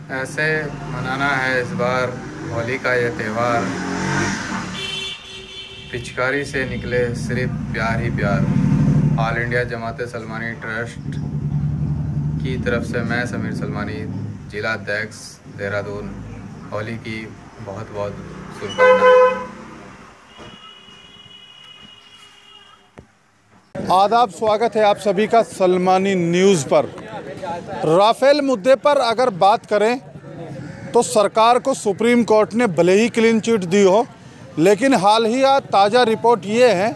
ऐसे मनाना है इस बार होली का ये त्यौहार, पिचकारी से निकले सिर्फ प्यार ही प्यार। ऑल इंडिया जमात सलमानी ट्रस्ट की तरफ से मैं समीर सलमानी, जिला अध्यक्ष देहरादून, होली की बहुत बहुत शुभकामनाएं। आदाब, स्वागत है आप सभी का सलमानी न्यूज़ पर। राफेल मुद्दे पर अगर बात करें तो सरकार को सुप्रीम कोर्ट ने भले ही क्लीन चिट दी हो, लेकिन हाल ही ताज़ा रिपोर्ट ये है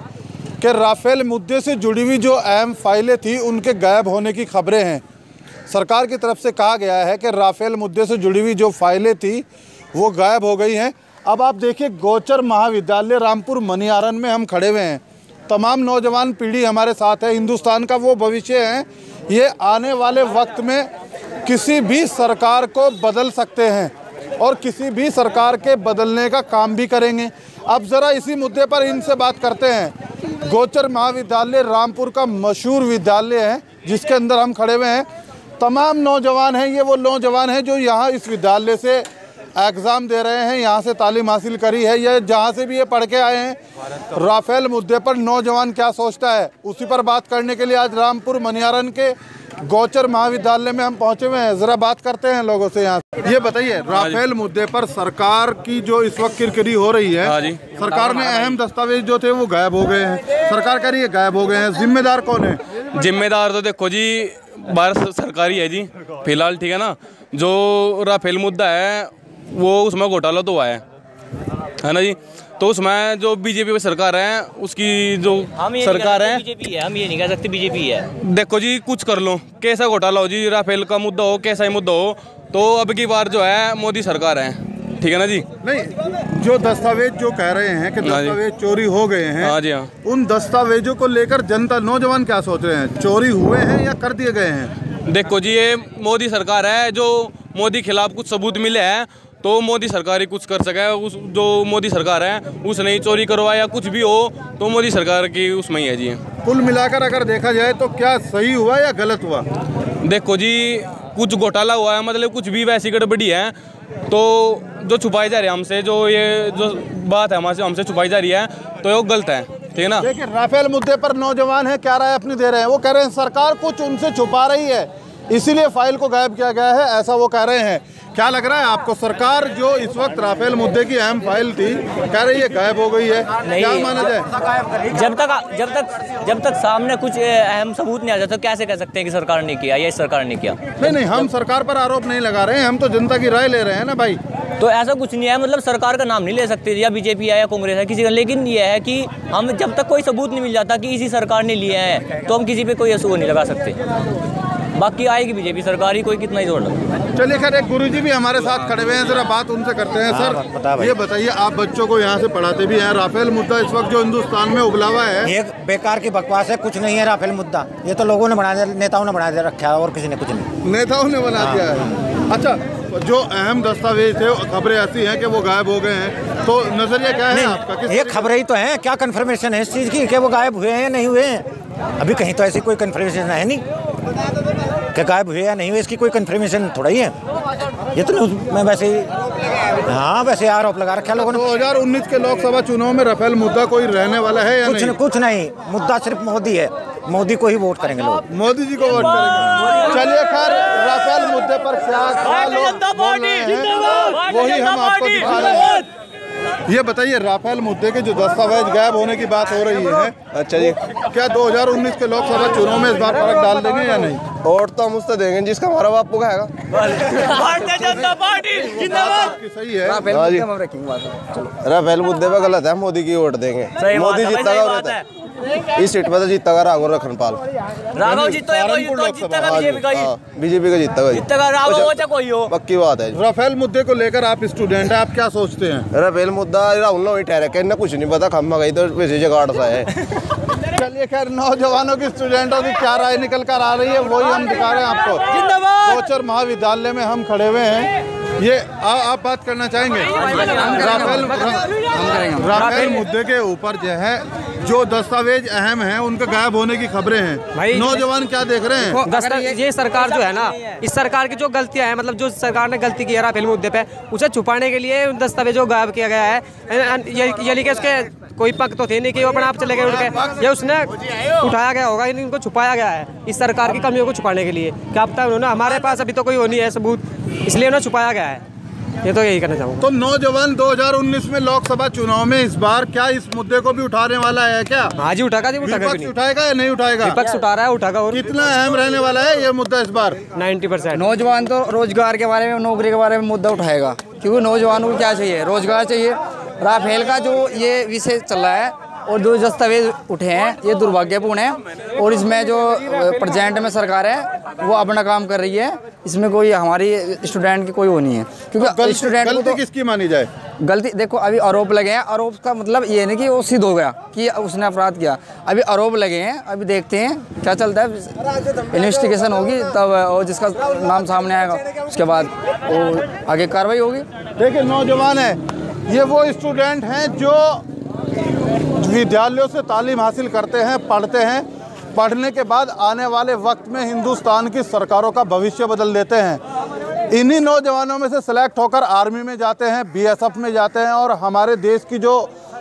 कि राफेल मुद्दे से जुड़ी हुई जो अहम फाइलें थी उनके गायब होने की खबरें हैं। सरकार की तरफ से कहा गया है कि राफेल मुद्दे से जुड़ी हुई जो फाइलें थी वो गायब हो गई हैं। अब आप देखिए, गोचर महाविद्यालय रामपुर मनियारन में हम खड़े हुए हैं। तमाम नौजवान पीढ़ी हमारे साथ है। हिंदुस्तान का वो भविष्य है, ये आने वाले वक्त में किसी भी सरकार को बदल सकते हैं और किसी भी सरकार के बदलने का काम भी करेंगे। अब ज़रा इसी मुद्दे पर इनसे बात करते हैं। गोचर महाविद्यालय रामपुर का मशहूर विद्यालय है जिसके अंदर हम खड़े हुए हैं। तमाम नौजवान हैं, ये वो नौजवान हैं जो यहाँ इस विद्यालय से एग्ज़ाम दे रहे हैं, यहाँ से तालीम हासिल करी है, ये जहाँ से भी ये पढ़ के आए हैं। राफेल मुद्दे पर नौजवान क्या सोचता है, उसी पर बात करने के लिए आज रामपुर मनियारन के गोचर महाविद्यालय में हम पहुँचे हुए हैं। ज़रा बात करते हैं लोगों से यहाँ। ये बताइए, राफेल मुद्दे पर सरकार की जो इस वक्त किरकिरी हो रही है, सरकार ने अहम दस्तावेज जो थे वो गायब हो गए हैं। सरकार कह रही है गायब हो गए हैं, जिम्मेदार कौन है? जिम्मेदार तो देखो जी भारत सरकार ही है जी फिलहाल, ठीक है ना। जो राफेल मुद्दा है वो उसमें घोटाला तो हुआ है ना जी। तो उसमें जो बीजेपी सरकार है उसकी जो सरकार है, बीजेपी है, हम ये नहीं कह सकते बीजेपी है। देखो जी कुछ कर लो, कैसा घोटाला हो जी, राफेल का मुद्दा हो, कैसा ही मुद्दा हो, तो अब की बार जो है मोदी सरकार है, ठीक है ना जी। नहीं, जो दस्तावेज जो कह रहे हैं कि दस्तावेज चोरी हो गए हैं, हाँ जी हाँ, उन दस्तावेजों को लेकर जनता नौजवान क्या सोच रहे हैं? चोरी हुए हैं या कर दिए गए हैं? देखो जी ये मोदी सरकार है, जो मोदी खिलाफ कुछ सबूत मिले हैं तो मोदी सरकार ही कुछ कर सके। उस जो मोदी सरकार है उसने ही चोरी करवाया, कुछ भी हो तो मोदी सरकार की उसमें ही है जी। कुल मिलाकर अगर देखा जाए तो क्या सही हुआ या गलत हुआ? देखो जी कुछ घोटाला हुआ है, मतलब कुछ भी वैसी गड़बड़ी है तो जो छुपाई जा रही है हमसे, जो ये जो बात है हमसे छुपाई जा रही है तो वो गलत है, ठीक है ना। देखिए, राफेल मुद्दे पर नौजवान है, क्या राय अपनी दे रहे हैं। वो कह रहे हैं सरकार कुछ उनसे छुपा रही है, इसीलिए फाइल को गायब किया गया है, ऐसा वो कह रहे हैं। क्या लग रहा है आपको, सरकार जो इस वक्त राफेल मुद्दे की अहम फाइल थी कह रही है गायब हो गई है, क्या माना जाए? जब तक सामने कुछ अहम सबूत नहीं आ जाता तो कैसे कह सकते हैं कि सरकार ने किया या इस सरकार ने किया? नहीं, हम सरकार पर आरोप नहीं लगा रहे हैं, हम तो जनता की राय ले रहे हैं ना भाई। तो ऐसा कुछ नहीं है, मतलब सरकार का नाम नहीं ले सकते, या बीजेपी है या कांग्रेस है किसी का, लेकिन ये है कि हम जब तक कोई सबूत नहीं मिल जाता कि इसी सरकार ने लिए हैं तो हम किसी पे कोई असर नहीं लगा सकते। बाकी आएगी बीजेपी सरकार ही, कोई कितना ही जोड़ लगा। चलिए खैर, एक गुरुजी भी हमारे साथ खड़े हुए हैं, जरा बात उनसे करते हैं। सर ये बताइए, आप बच्चों को यहाँ से पढ़ाते भी हैं, राफेल मुद्दा इस वक्त जो हिंदुस्तान में उबला हुआ है, ये बेकार की बकवास है, कुछ नहीं है राफेल मुद्दा। ये तो लोगों ने बना दिया, नेताओं ने बना दिया रखा है और किसी ने कुछ नहीं। नेताओं ने बना दिया है? अच्छा, जो अहम दस्तावेज थे खबरें ऐसी हैं कि वो गायब हो गए हैं, तो नजरिया क्या है आपका? ये खबरें ही तो हैं, क्या कंफर्मेशन है इस चीज़ की कि वो गायब हुए हैं या नहीं हुए हैं? अभी कहीं तो ऐसी कोई कंफर्मेशन है नहीं कि गायब हुए या नहीं हुए, इसकी कोई कंफर्मेशन थोड़ा ही है। ये तो मैं वैसे ही वैसे आरोप लगा रखा लोगों ने। 2019 के लोकसभा चुनाव में राफेल मुद्दा कोई रहने वाला है या नहीं? कुछ नहीं, मुद्दा सिर्फ मोदी है, मोदी को ही वोट करेंगे लोग, मोदी जी को वोट करेंगे। चलिए खैर, राफेल मुद्दे पर क्या लोग बोल रहे हैं वही हम आपको दिखा रहे हैं। ये बताइए, राफेल मुद्दे के जो दस्तावेज गायब होने की बात हो रही है, अच्छा जी, क्या 2019 के लोकसभा चुनाव में इस बार फर्क डाल देंगे या नहीं? वोट तो हम उससे देंगे जिसका हमारा बाप को खाएगा। भारतीय जनता पार्टी जिंदाबाद। सही है। राफेल मुद्दे पे गलत है, मोदी की वोट देंगे, मोदी जीतेगा रहता है इस सीट पे तो जीतेगा राघव लखनपाल। राघव जीतेगा, बीजेपी का जीतेगा, राघव हो चाहे कोई हो, पक्की बात है। राफेल मुद्दे को लेकर आप स्टूडेंट हैं, आप क्या सोचते हैं? राफेल मुद्दा राहुल ने वही ठहरा के, कुछ नहीं पता, खम्मा गई तो वैसे जगाड़ सा है। चलिए खैर, नौजवानों की, स्टूडेंटों की क्या राय निकल कर आ रही है वही हम दिखा रहे हैं आपको। गोचर महाविद्यालय में हम खड़े हुए हैं। ये आप बात करना चाहेंगे? राफेल मुद्दे के ऊपर जो है जो दस्तावेज अहम हैं उनके गायब होने की खबरें हैं, नौजवान क्या देख रहे हैं? ये सरकार जो है ना, इस सरकार की जो गलतियां हैं, मतलब जो सरकार ने गलती की है राफेल मुद्दे पे, उसे छुपाने के लिए दस्तावेजों को गायब किया गया है। ये लिखे उसके कोई पक तो थे नहीं कि वो अपने आप चले गए उठ के, ये उसने उठाया गया होगा, इनको छुपाया गया है इस सरकार की कमियों को छुपाने के लिए। क्या पता उन्होंने, हमारे पास अभी तो कोई वो नहीं है सबूत, इसलिए उन्हें छुपाया गया है। ये तो यही कहना चाहूँगा। तो नौजवान 2019 में लोकसभा चुनाव में इस बार क्या इस मुद्दे को भी उठाने वाला है क्या? हाँ जी, उठाएगा जी, विपक्ष उठाएगा या नहीं उठाएगा? विपक्ष उठा रहा है, उठाएगा। और कितना अहम रहने वाला है ये मुद्दा इस बार? 90%। नौजवान तो रोजगार के बारे में, नौकरी के बारे में मुद्दा उठाएगा, क्योंकि नौजवानों को क्या चाहिए? रोजगार चाहिए। राफेल का जो ये विषय चल रहा है और जो दस्तावेज उठे हैं ये दुर्भाग्यपूर्ण है, और इसमें जो प्रेजेंट में सरकार है वो अपना काम कर रही है, इसमें कोई हमारी स्टूडेंट की कोई वो नहीं है। क्योंकि स्टूडेंट को तो किसकी मानी जाए? गलती देखो, अभी आरोप लगे हैं, आरोप का मतलब ये नहीं कि वो सिद्ध हो गया कि उसने अपराध किया, अभी आरोप लगे हैं, अभी देखते हैं क्या चलता है, इन्वेस्टिगेशन होगी तब, और जिसका नाम सामने आएगा उसके बाद वो आगे कार्रवाई होगी। देखिए नौजवान है, ये वो स्टूडेंट हैं जो विद्यालयों से तालीम हासिल करते हैं, पढ़ते हैं, पढ़ने के बाद आने वाले वक्त में हिंदुस्तान की सरकारों का भविष्य बदल देते हैं। इन्हीं नौजवानों में से सेलेक्ट होकर आर्मी में जाते हैं, बीएसएफ में जाते हैं और हमारे देश की जो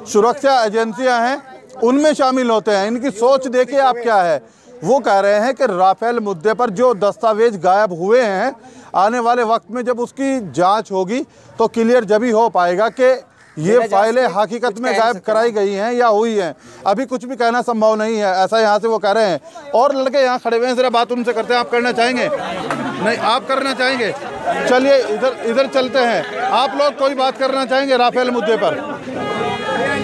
सुरक्षा एजेंसियां हैं उनमें शामिल होते हैं। इनकी सोच देखिए आप क्या है। वो कह रहे हैं कि राफेल मुद्दे पर जो दस्तावेज गायब हुए हैं, आने वाले वक्त में जब उसकी जाँच होगी तो क्लियर जब ही हो पाएगा कि ये फाइलें हकीकत में गायब कराई गई हैं या हुई हैं। अभी कुछ भी कहना संभव नहीं है, ऐसा यहाँ से वो कह रहे हैं। और लड़के यहाँ खड़े हुए हैं, जरा बात उनसे करते हैं। आप करना चाहेंगे? नहीं, आप करना चाहेंगे? चलिए इधर चलते हैं। आप लोग कोई बात करना चाहेंगे राफेल मुद्दे पर?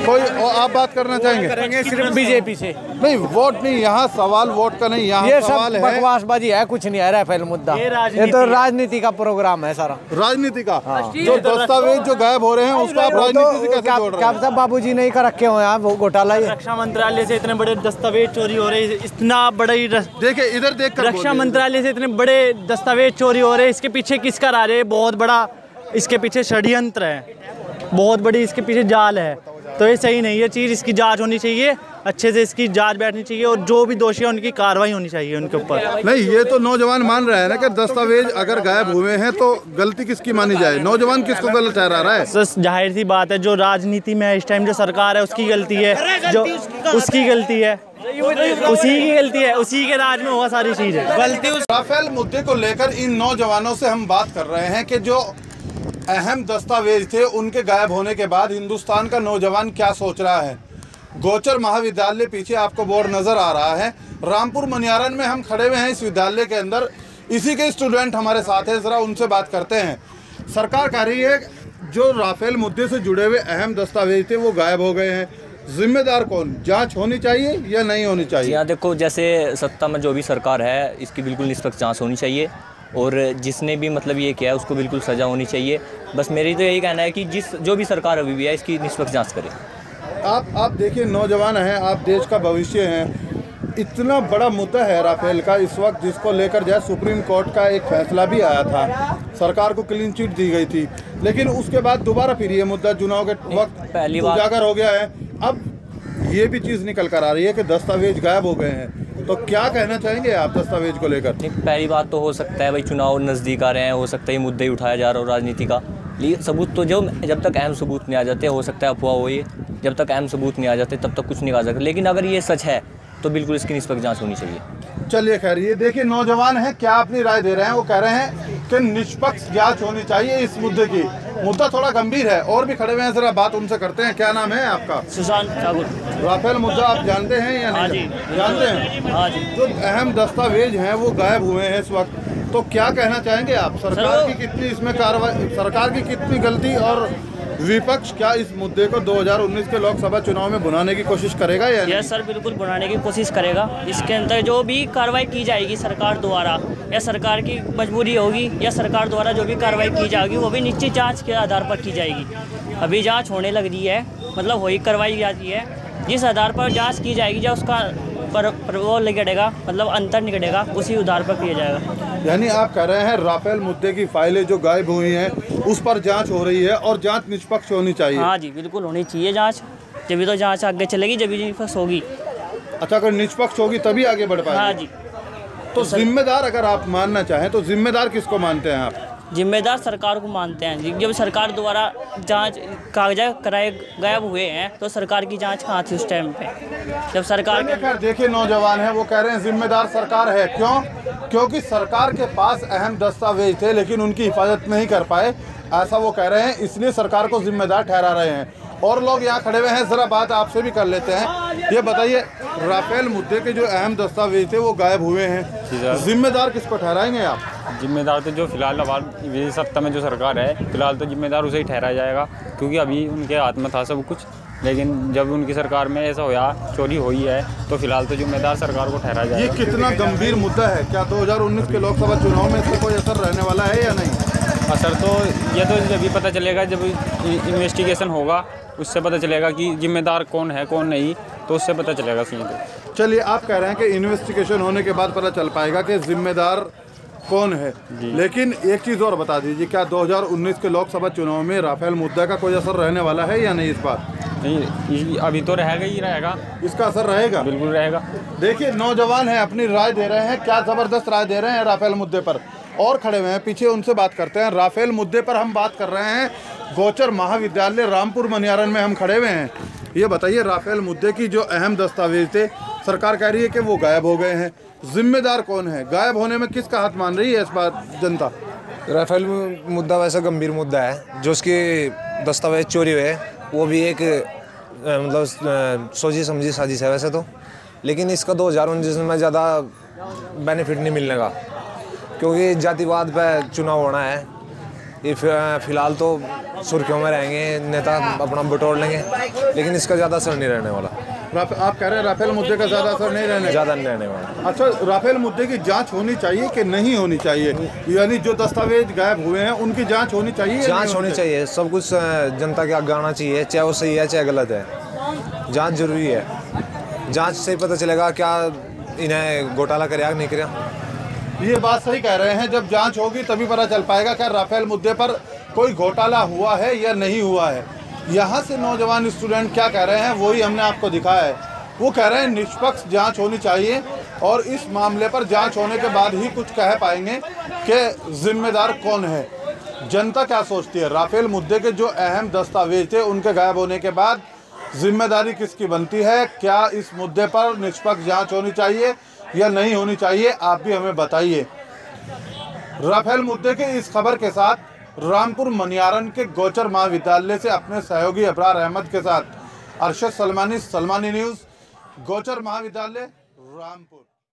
कोई आप बात करना चाहेंगे? करेंगे सिर्फ बीजेपी से। नहीं, वोट नहीं, यहाँ सवाल वोट का नहीं, यहाँ सवाल है बकवासबाजी है, कुछ नहीं है राफेल मुद्दा। ये तो राजनीति का प्रोग्राम है सारा, राजनीति का। जो दस्तावेज जो गायब हो रहे हैं उसको आप राजनीति से कैसे जोड़ रहे हैं? क्या बाबूजी नहीं कर रखे हो यहाँ घोटाला? रक्षा मंत्रालय से इतने बड़े दस्तावेज चोरी हो रहे हैं, इतना बड़ा ही देखिए इधर देख कर, रक्षा मंत्रालय से इतने बड़े दस्तावेज चोरी हो रहे हैं, इसके पीछे किसका राज है? बहुत बड़ा इसके पीछे षड्यंत्र है, बहुत बड़ी इसके पीछे जाल है। तो ये सही नहीं है चीज़, इसकी जांच होनी चाहिए, अच्छे से इसकी जांच बैठनी चाहिए और जो भी दोषी है उनकी कार्रवाई होनी चाहिए उनके ऊपर। नहीं, ये तो नौजवान मान रहे हैं ना कि दस्तावेज अगर गायब हुए हैं तो गलती किसकी मानी जाए? नौजवान किसको गलत ठहरा रहा है? बस जाहिर सी बात है, जो राजनीति में इस टाइम जो सरकार है उसकी गलती है, जो उसकी गलती है, उसी की गलती है, उसी के राज में हुआ सारी चीज़ है गलती। राफेल मुद्दे को लेकर इन नौजवानों से हम बात कर रहे हैं कि जो अहम दस्तावेज थे उनके गायब होने के बाद हिंदुस्तान का नौजवान क्या सोच रहा है। गोचर महाविद्यालय पीछे आपको बोर्ड नजर आ रहा है, रामपुर मनियारन में हम खड़े हुए हैं इस विद्यालय के अंदर। इसी के स्टूडेंट हमारे साथ हैं, जरा उनसे बात करते हैं। सरकार कह रही है जो राफेल मुद्दे से जुड़े हुए अहम दस्तावेज थे वो गायब हो गए हैं, जिम्मेदार कौन? जांच होनी चाहिए या नहीं होनी चाहिए? यहाँ देखो, जैसे सत्ता में जो भी सरकार है इसकी बिल्कुल निष्पक्ष जाँच होनी चाहिए और जिसने भी मतलब ये किया है उसको बिल्कुल सज़ा होनी चाहिए। बस मेरी तो यही कहना है कि जो भी सरकार अभी भी है इसकी निष्पक्ष जांच करे। आप देखिए नौजवान हैं, आप देश का भविष्य हैं। इतना बड़ा मुद्दा है राफेल का इस वक्त, जिसको लेकर जो सुप्रीम कोर्ट का एक फैसला भी आया था, सरकार को क्लीन चिट दी गई थी, लेकिन उसके बाद दोबारा फिर ये मुद्दा चुनाव के वक्त उजागर हो गया है। अब ये भी चीज़ निकल कर आ रही है कि दस्तावेज गायब हो गए हैं, तो क्या कहना चाहेंगे आप दस्तावेज को लेकर? पहली बात तो हो सकता है भाई चुनाव नज़दीक आ रहे हैं, हो सकता है ये मुद्दे ही उठाया जा रहा हो राजनीति का, लेकिन सबूत तो जब तक अहम सबूत नहीं आ जाते, हो सकता है अफवाह हो ये, जब तक अहम सबूत नहीं आ जाते तब तक कुछ नहीं कहा सकता। लेकिन अगर ये सच है तो बिल्कुल इसकी निष्पक्ष जांच होनी चाहिए। चलिए खैर, ये देखिए नौजवान हैं क्या अपनी राय दे रहे हैं। वो कह रहे हैं कि निष्पक्ष जांच होनी चाहिए इस मुद्दे की। मुद्दा थोड़ा गंभीर है, और भी खड़े हुए हैं, जरा बात उनसे करते हैं। क्या नाम है आपका? सुशांत ठाकुर। राफेल मुद्दा आप जानते हैं या नहीं? जानते हैं। हाँ जी। जो अहम दस्तावेज हैं वो गायब हुए हैं इस वक्त, तो क्या कहना चाहेंगे आप? सरकार की कितनी इसमें कार्रवाई, सरकार की कितनी गलती, और विपक्ष क्या इस मुद्दे को 2019 के लोकसभा चुनाव में बुलाने की कोशिश करेगा या नहीं? यस सर, बिल्कुल बुलाने की कोशिश करेगा। इसके अंदर जो भी कार्रवाई की जाएगी सरकार द्वारा, या सरकार की मजबूरी होगी, या सरकार द्वारा जो भी कार्रवाई की जाएगी वो भी निश्चित जांच के आधार पर की जाएगी। अभी जांच होने लग रही है, मतलब वही करवाई जाती है, जिस आधार पर जांच की जाएगी, जब उसका पर वो निकलेगा, मतलब अंतर निकलेगा, उसी आधार पर किया जाएगा। यानी आप कह रहे हैं राफेल मुद्दे की फाइलें जो गायब हुई हैं उस पर जांच हो रही है और जांच निष्पक्ष होनी चाहिए? हाँ जी, बिल्कुल होनी चाहिए जांच। जब तो जाँच आगे चलेगी, जब निष्पक्ष होगी। अच्छा, अगर निष्पक्ष होगी तभी आगे बढ़ पाएगी। हाँ जी। तो जिम्मेदार अगर आप मानना चाहें तो जिम्मेदार किसको मानते हैं आप? जिम्मेदार सरकार को मानते हैं जी। जब सरकार द्वारा जांच कागजात कराए गायब हुए हैं तो सरकार की जांच कहाँ थी उस टाइम पे, जब सरकार के देखिए नौजवान हैं वो कह रहे हैं जिम्मेदार सरकार है। क्यों? क्योंकि सरकार के पास अहम दस्तावेज थे लेकिन उनकी हिफाजत नहीं कर पाए, ऐसा वो कह रहे हैं, इसलिए सरकार को जिम्मेदार ठहरा रहे हैं। और लोग यहाँ खड़े हुए हैं, ज़रा बात आपसे भी कर लेते हैं। ये बताइए, राफेल मुद्दे के जो अहम दस्तावेज थे वो गायब हुए हैं, जिम्मेदार किसको ठहराएंगे आप? जिम्मेदार तो जो फिलहाल विधि सत्ता में जो सरकार है फिलहाल तो जिम्मेदार उसे ही ठहराया जाएगा, क्योंकि अभी उनके हाथ में था सब कुछ। लेकिन जब उनकी सरकार में ऐसा होया, चोरी हुई है, तो फिलहाल तो जिम्मेदार सरकार को ठहराया जाएगा। ये कितना गंभीर मुद्दा है? क्या 2019 के लोकसभा चुनाव में इसका कोई असर रहने वाला है या नहीं? असर तो ये तो जब पता चलेगा, जब इन्वेस्टिगेशन होगा उससे पता चलेगा कि जिम्मेदार कौन है कौन नहीं, तो उससे पता चलेगा सीधे। चलिए, आप कह रहे हैं कि इन्वेस्टिगेशन होने के बाद पता चल पाएगा कि जिम्मेदार कौन है, लेकिन एक चीज़ और बता दीजिए, क्या 2019 के लोकसभा चुनाव में राफेल मुद्दा का कोई असर रहने वाला है या नहीं इस बार? नहीं, अभी तो रहेगा ही रहेगा। इसका असर रहेगा? बिल्कुल रहेगा। देखिए, नौजवान हैं, अपनी राय दे रहे हैं, क्या ज़बरदस्त राय दे रहे हैं राफेल मुद्दे पर। और खड़े हुए हैं पीछे, उनसे बात करते हैं। राफेल मुद्दे पर हम बात कर रहे हैं, गोचर महाविद्यालय रामपुर मनियारन में हम खड़े हुए हैं। ये बताइए, राफेल मुद्दे की जो अहम दस्तावेज थे, सरकार कह रही है कि वो गायब हो गए हैं, जिम्मेदार कौन है? गायब होने में किसका हाथ मान रही है इस बात जनता? राफेल मुद्दा वैसा गंभीर मुद्दा है, जो उसके दस्तावेज चोरी हुए वो भी एक मतलब सोची समझी साजिश है वैसे तो, लेकिन इसका 2019 में ज़्यादा बेनिफिट नहीं मिलने का, क्योंकि जातिवाद पे चुनाव होना है। ये फिलहाल तो सुर्खियों में रहेंगे, नेता अपना बटोर लेंगे, लेकिन इसका ज़्यादा असर नहीं रहने वाला। आप कह रहे हैं राफेल मुद्दे का ज़्यादा असर नहीं रहने वाला। अच्छा, राफेल मुद्दे की जांच होनी चाहिए कि नहीं होनी चाहिए? यानी जो दस्तावेज गायब हुए हैं उनकी जांच होनी चाहिए? जांच होनी चाहिए, सब कुछ जनता के आगे आना चाहिए, चाहे वो सही है चाहे गलत है। जांच जरूरी है, जांच से पता चलेगा क्या इन्हें घोटाला कराया नहीं कराया। ये बात सही कह रहे हैं, जब जांच होगी तभी पता चल पाएगा क्या राफेल मुद्दे पर कोई घोटाला हुआ है या नहीं हुआ है। यहाँ से नौजवान स्टूडेंट क्या कह रहे हैं वही हमने आपको दिखाया है। वो कह रहे हैं निष्पक्ष जांच होनी चाहिए और इस मामले पर जांच होने के बाद ही कुछ कह पाएंगे कि जिम्मेदार कौन है। जनता क्या सोचती है? राफेल मुद्दे के जो अहम दस्तावेज थे उनके गायब होने के बाद जिम्मेदारी किसकी बनती है? क्या इस मुद्दे पर निष्पक्ष जाँच होनी चाहिए या नहीं होनी चाहिए? आप भी हमें बताइए। राफेल मुद्दे के इस खबर के साथ रामपुर मनियारन के गोचर महाविद्यालय से अपने सहयोगी अबरार अहमद के साथ अरशद सलमानी, सलमानी न्यूज़, गोचर महाविद्यालय, रामपुर।